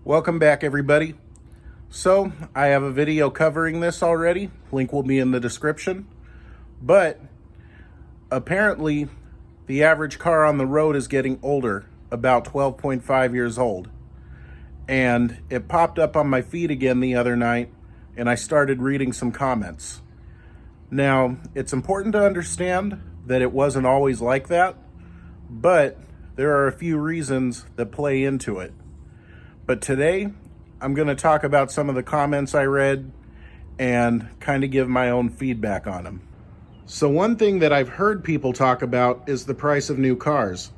Welcome back, everybody. So I have a video covering this already. Link will be in the description. But apparently the average car on the road is getting older, about 12.5 years old. And it popped up on my feed again the other night, and I started reading some comments. Now, it's important to understand that it wasn't always like that, but there are a few reasons that play into it. But today, I'm going to talk about some of the comments I read and kind of give my own feedback on them. So one thing that I've heard people talk about is the price of new cars.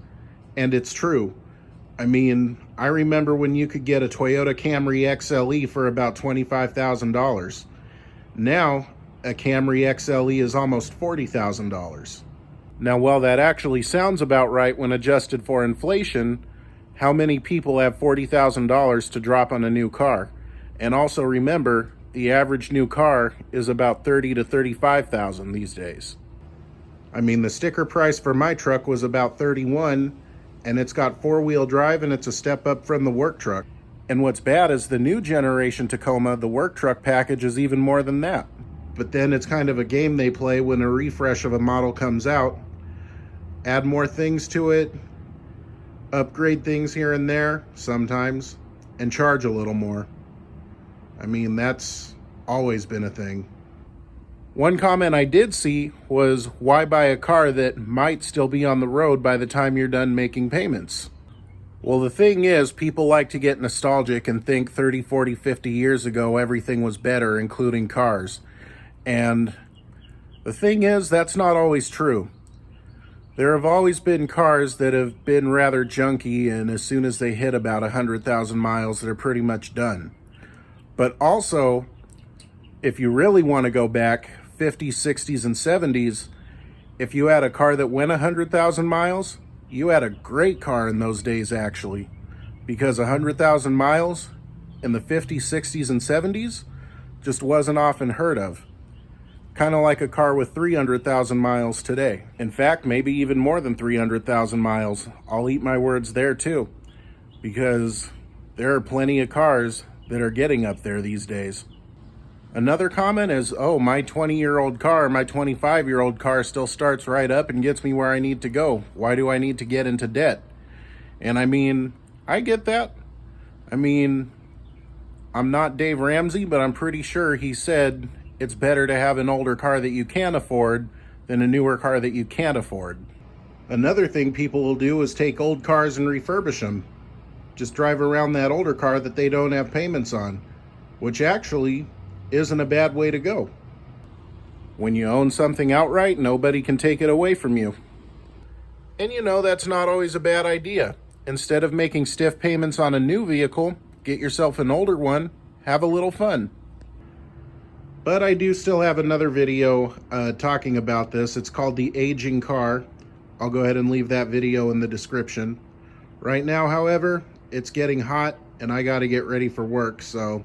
And it's true. I mean, I remember when you could get a Toyota Camry XLE for about $25,000. Now, a Camry XLE is almost $40,000. Now, while that actually sounds about right when adjusted for inflation, how many people have $40,000 to drop on a new car? And also remember, the average new car is about $30,000 to $35,000 these days. I mean, the sticker price for my truck was about $31,000, and it's got four-wheel drive, and it's a step up from the work truck. And what's bad is the new generation Tacoma, the work truck package, is even more than that. But then it's kind of a game they play when a refresh of a model comes out. Add more things to it, upgrade things here and there sometimes, and charge a little more. I mean, that's always been a thing. One comment I did see was, why buy a car that might still be on the road by the time you're done making payments? Well, the thing is, people like to get nostalgic and think 30, 40, 50 years ago everything was better, including cars. And the thing is, that's not always true. There have always been cars that have been rather junky, and as soon as they hit about 100,000 miles, they're pretty much done. But also, if you really want to go back 50s, 60s, and 70s, if you had a car that went 100,000 miles, you had a great car in those days, actually. Because 100,000 miles in the 50s, 60s, and 70s just wasn't often heard of. Kind of like a car with 300,000 miles today. In fact, maybe even more than 300,000 miles. I'll eat my words there too, because there are plenty of cars that are getting up there these days. Another comment is, oh, my 20-year-old car, my 25-year-old car still starts right up and gets me where I need to go. Why do I need to get into debt? And I mean, I get that. I mean, I'm not Dave Ramsey, but I'm pretty sure he said it's better to have an older car that you can afford than a newer car that you can't afford. Another thing people will do is take old cars and refurbish them. Just drive around that older car that they don't have payments on, which actually isn't a bad way to go. When you own something outright, nobody can take it away from you. And you know, that's not always a bad idea. Instead of making stiff payments on a new vehicle, get yourself an older one, have a little fun. But I do still have another video talking about this. It's called The Aging Car. I'll go ahead and leave that video in the description. Right now, however, it's getting hot and I got to get ready for work, so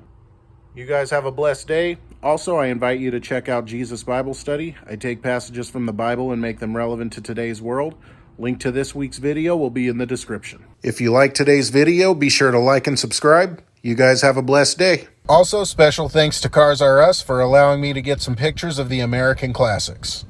you guys have a blessed day. Also, I invite you to check out Jesus Bible Study. I take passages from the Bible and make them relevant to today's world. Link to this week's video will be in the description. If you like today's video, be sure to like and subscribe. You guys have a blessed day. Also, special thanks to Cars R Us for allowing me to get some pictures of the American classics.